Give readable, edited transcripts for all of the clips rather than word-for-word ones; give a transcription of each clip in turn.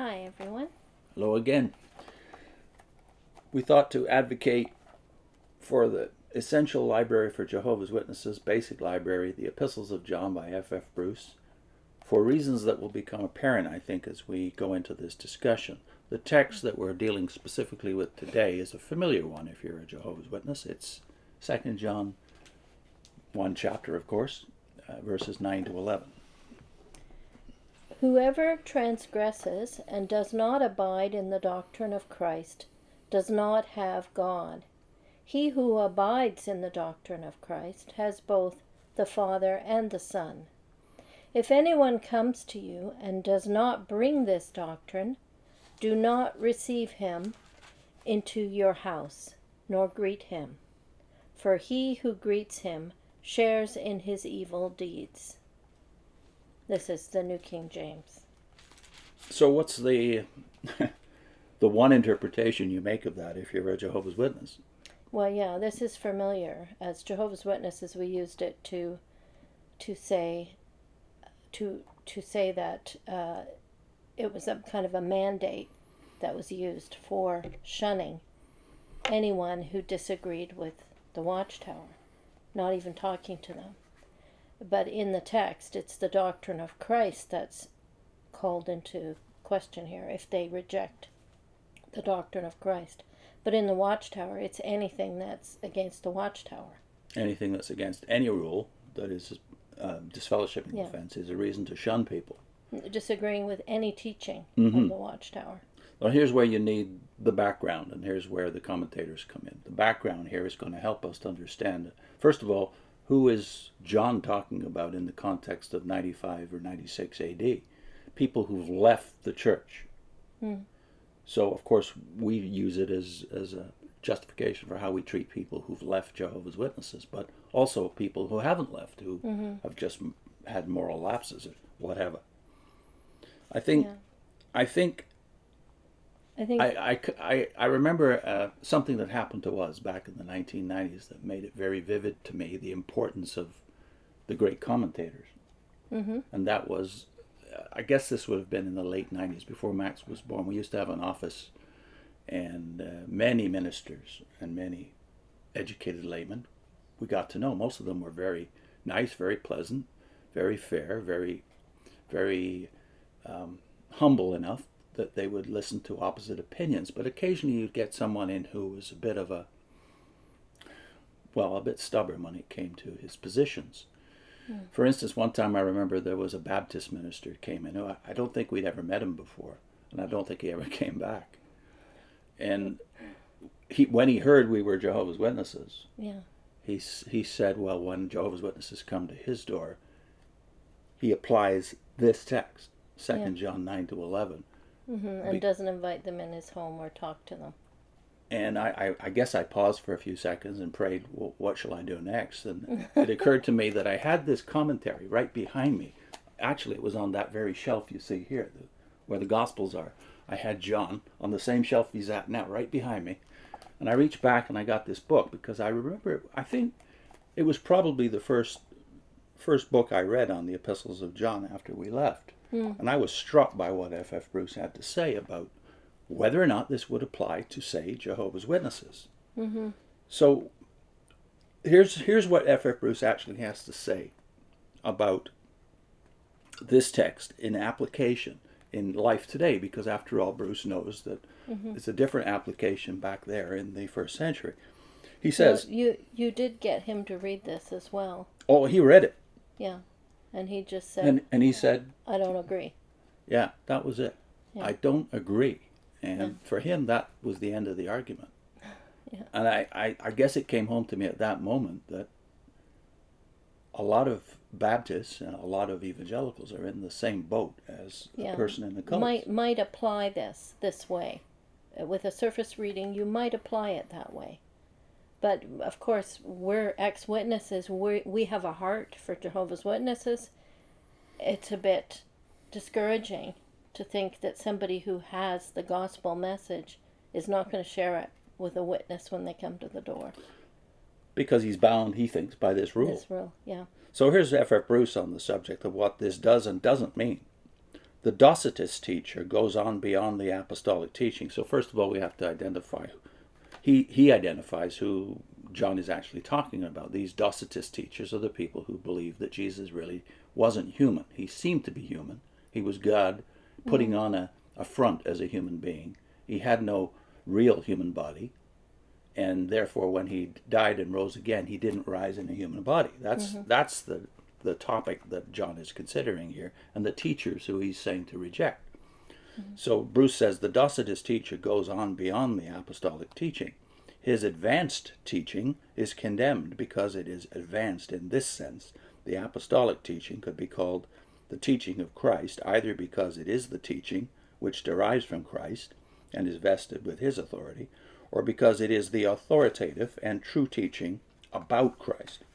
Hi, everyone. Hello again. We thought to advocate for the essential library for Jehovah's Witnesses, basic library, the Epistles of John by F.F. Bruce, for reasons that will become apparent, I think, as we go into this discussion. The text that we're dealing specifically with today is a familiar one if you're a Jehovah's Witness. It's 2 John 1 chapter, of course, verses 9 to 11. Whoever transgresses and does not abide in the doctrine of Christ does not have God. He who abides in the doctrine of Christ has both the Father and the Son. If anyone comes to you and does not bring this doctrine, do not receive him into your house, nor greet him. For he who greets him shares in his evil deeds. This is the New King James. So what's the the one interpretation you make of that if you're a Jehovah's Witness? Well, yeah, this is familiar. As Jehovah's Witnesses, we used it to say that it was a kind of a mandate that was used for shunning anyone who disagreed with the Watchtower, not even talking to them. But in the text, it's the doctrine of Christ that's called into question here, if they reject the doctrine of Christ. But in the Watchtower, it's anything that's against the Watchtower. Anything that's against any rule that is disfellowshipping offense is a reason to shun people. Disagreeing with any teaching of the Watchtower. Well, here's where you need the background, and here's where the commentators come in. The background here is going to help us to understand, first of all, who is John talking about in the context of 95 or 96 AD? People who've left the church. So, of course, we use it as a justification for how we treat people who've left Jehovah's Witnesses, but also people who haven't left, who have just had moral lapses or whatever. I remember something that happened to us back in the 1990s that made it very vivid to me, the importance of the great commentators. And that was, I guess this would have been in the late 90s, before Max was born. We used to have an office, and many ministers and many educated laymen we got to know. Most of them were very nice, very pleasant, very fair, very, very humble enough that they would listen to opposite opinions. But occasionally you'd get someone in who was a bit stubborn when it came to his positions. For instance, one time I remember there was a Baptist minister who came in. I don't think we'd ever met him before, and I don't think he ever came back. And when he heard we were Jehovah's Witnesses, he said, well, when Jehovah's Witnesses come to his door, he applies this text, 2 John 9 to 11. And doesn't invite them in his home or talk to them. And I guess I paused for a few seconds and prayed, well, what shall I do next? And it occurred to me that I had this commentary right behind me. Actually, it was on that very shelf you see here, where the Gospels are. I had John on the same shelf he's at now, right behind me. And I reached back and I got this book because I remember, I think it was probably the first book I read on the Epistles of John after we left. And I was struck by what F.F. Bruce had to say about whether or not this would apply to, say, Jehovah's Witnesses. So here's what F.F. Bruce actually has to say about this text in application in life today, because after all, Bruce knows that it's a different application back there in the first century. He says... Well, you did get him to read this as well. Oh, he read it. Yeah. And he just said... And he said... I don't agree. Yeah, that was it. Yeah. I don't agree. And for him, that was the end of the argument. And I guess it came home to me at that moment that a lot of Baptists and a lot of evangelicals are in the same boat as a person in the cult. Might apply this way. With a surface reading, you might apply it that way. But, of course, we're ex-witnesses. We have a heart for Jehovah's Witnesses. It's a bit discouraging to think that somebody who has the gospel message is not going to share it with a witness when they come to the door. Because he's bound, he thinks, by this rule. This rule, yeah. So here's F.F. Bruce on the subject of what this does and doesn't mean. The Docetist teacher goes on beyond the apostolic teaching. So first of all, we have to identify. He identifies who John is actually talking about. These Docetist teachers are the people who believe that Jesus really wasn't human. He seemed to be human. He was God putting on a front as a human being. He had no real human body, and therefore when he died and rose again, he didn't rise in a human body. That's the topic that John is considering here, and the teachers who he's saying to reject. So Bruce says the Docetist teacher goes on beyond the apostolic teaching. His advanced teaching is condemned because it is advanced in this sense. The apostolic teaching could be called the teaching of Christ, either because it is the teaching which derives from Christ and is vested with his authority, or because it is the authoritative and true teaching about Christ.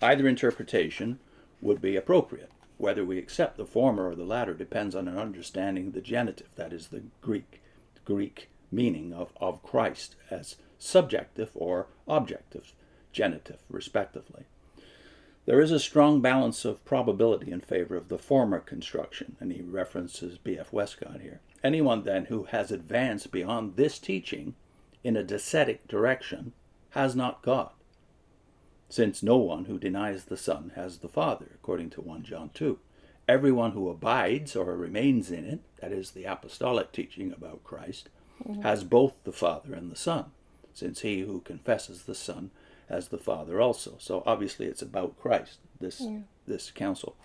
Either interpretation would be appropriate. Whether we accept the former or the latter depends on an understanding of the genitive, that is the Greek meaning of Christ as subjective or objective genitive, respectively. There is a strong balance of probability in favor of the former construction, and he references B.F. Westcott here. Anyone then who has advanced beyond this teaching in a docetic direction has not God, since no one who denies the Son has the Father, according to 1 John 2. Everyone who abides or remains in it, that is the apostolic teaching about Christ, has both the Father and the Son, since he who confesses the Son has the Father also. So obviously it's about Christ, this counsel.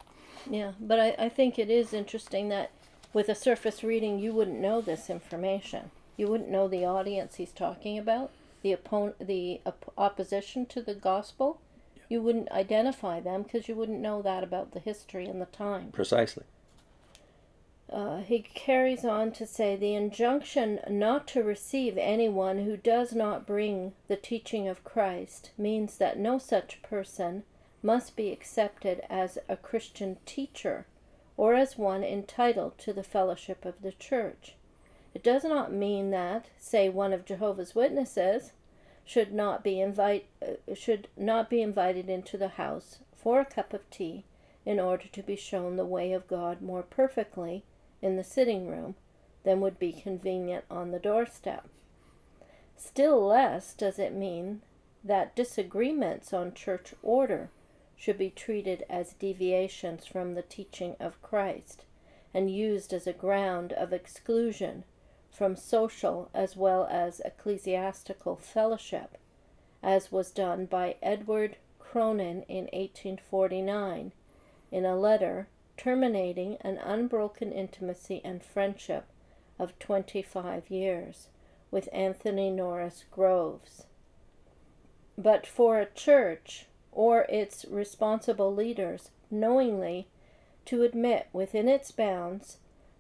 Yeah, but I think it is interesting that with a surface reading you wouldn't know this information. You wouldn't know the audience he's talking about, the opposition to the gospel. Yeah. You wouldn't identify them because you wouldn't know that about the history and the time. Precisely. He carries on to say, the injunction not to receive anyone who does not bring the teaching of Christ means that no such person must be accepted as a Christian teacher or as one entitled to the fellowship of the church. It does not mean that, say, one of Jehovah's Witnesses should not be invited into the house for a cup of tea in order to be shown the way of God more perfectly in the sitting room than would be convenient on the doorstep. Still less does it mean that disagreements on church order should be treated as deviations from the teaching of Christ and used as a ground of exclusion from social as well as ecclesiastical fellowship, as was done by Edward Cronin in 1849 in a letter terminating an unbroken intimacy and friendship of 25 years with Anthony Norris Groves. But for a church or its responsible leaders knowingly to admit within its bounds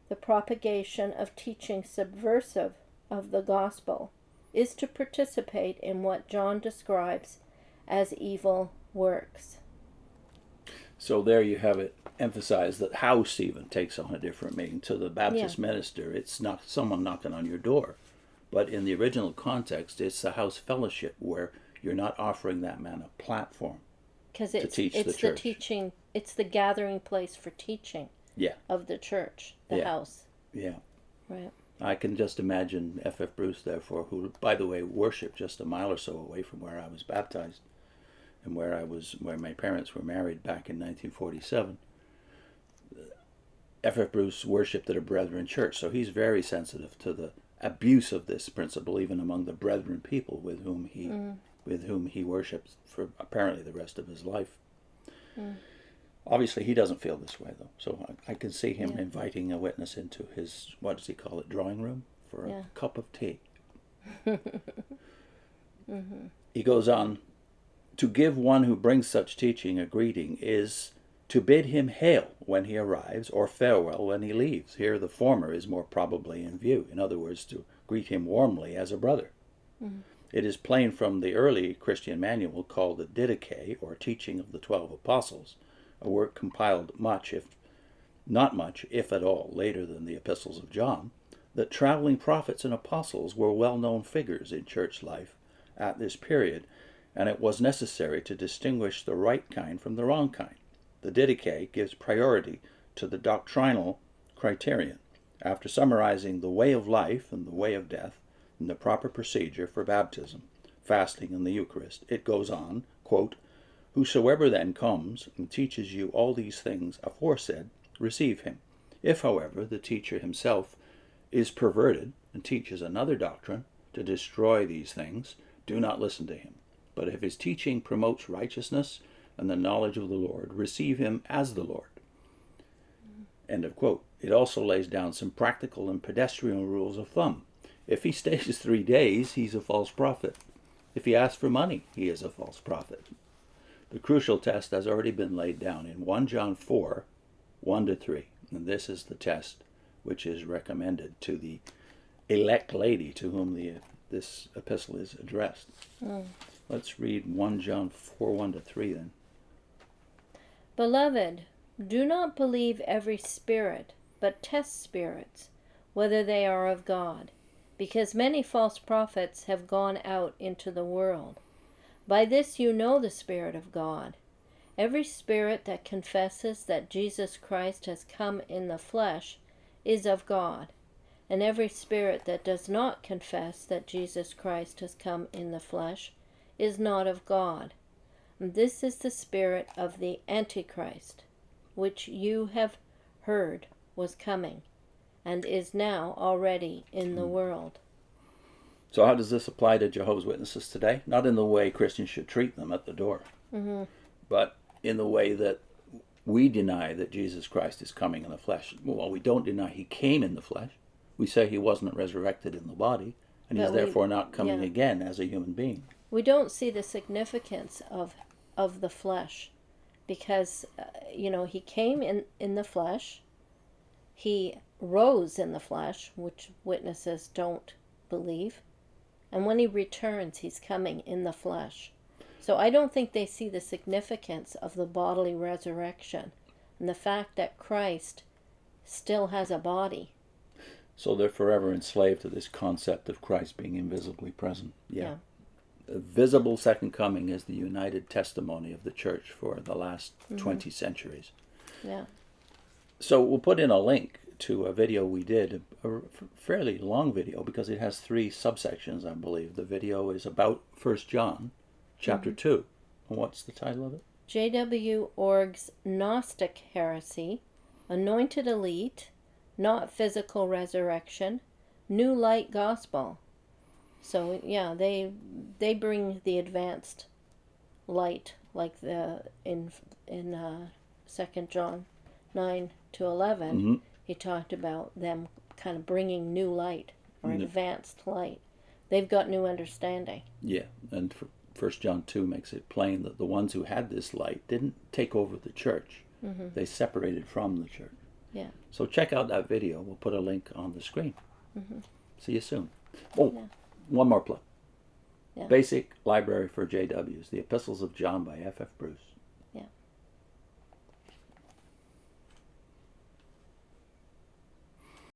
the propagation of teaching subversive of the gospel is to participate in what John describes as evil works. So there you have it emphasized that house even takes on a different meaning. To the Baptist minister, it's not someone knocking on your door. But in the original context, it's a house fellowship where you're not offering that man a platform to teach the church. The teaching, it's the gathering place for teaching of the church, the house. Yeah. Right. I can just imagine F.F. Bruce, therefore, who, by the way, worshipped just a mile or so away from where I was baptized and where my parents were married back in 1947. F.F. Bruce worshipped at a Brethren church, so he's very sensitive to the abuse of this principle, even among the Brethren people with whom he worships for apparently the rest of his life. Obviously, he doesn't feel this way, though. So I can see him inviting a witness into his, what does he call it, drawing room for a cup of tea. He goes on, to give one who brings such teaching a greeting is to bid him hail when he arrives or farewell when he leaves. Here the former is more probably in view. In other words, to greet him warmly as a brother. It is plain from the early Christian manual called the Didache, or Teaching of the 12 Apostles, a work compiled not much, if at all, later than the Epistles of John, that traveling prophets and apostles were well-known figures in church life at this period, and it was necessary to distinguish the right kind from the wrong kind. The Didache gives priority to the doctrinal criterion. After summarizing the way of life and the way of death and the proper procedure for baptism, fasting, and the Eucharist, it goes on, quote, "Whosoever then comes and teaches you all these things aforesaid, receive him. If, however, the teacher himself is perverted and teaches another doctrine to destroy these things, do not listen to him. But if his teaching promotes righteousness and the knowledge of the Lord, receive him as the Lord." End of quote. It also lays down some practical and pedestrian rules of thumb. If he stays 3 days, he's a false prophet. If he asks for money, he is a false prophet. The crucial test has already been laid down in 1 John 4, 1-3. And this is the test which is recommended to the elect lady to whom this epistle is addressed. Let's read 1 John 4, 1-3 then. Beloved, do not believe every spirit, but test spirits, whether they are of God, because many false prophets have gone out into the world. By this you know the Spirit of God. Every spirit that confesses that Jesus Christ has come in the flesh is of God, and every spirit that does not confess that Jesus Christ has come in the flesh is not of God. And this is the spirit of the Antichrist, which you have heard was coming, and is now already in the world. So how does this apply to Jehovah's Witnesses today? Not in the way Christians should treat them at the door, but in the way that we deny that Jesus Christ is coming in the flesh. Well, we don't deny he came in the flesh. We say he wasn't resurrected in the body, and he's therefore not coming again as a human being. We don't see the significance of the flesh, because he came in the flesh, he rose in the flesh, which witnesses don't believe, and when he returns he's coming in the flesh. So I don't think they see the significance of the bodily resurrection and the fact that Christ still has a body. So they're forever enslaved to this concept of Christ being invisibly present. Yeah. The visible second coming is the united testimony of the church for the last 20 centuries. Yeah. So we'll put in a link to a video we did, a fairly long video, because it has 3 subsections, I believe. The video is about 1 John chapter 2. And what's the title of it? J.W. Org's Gnostic Heresy, Anointed Elite, Not Physical Resurrection, New Light Gospel. So yeah, they bring the advanced light, like in 2 John 9-11. He talked about them kind of bringing new light or advanced light. They've got new understanding. Yeah, and 1 John 2 makes it plain that the ones who had this light didn't take over the church. They separated from the church. Yeah. So check out that video. We'll put a link on the screen. See you soon. One more plug. Basic Library for JWs, The Epistles of John by F.F. Bruce.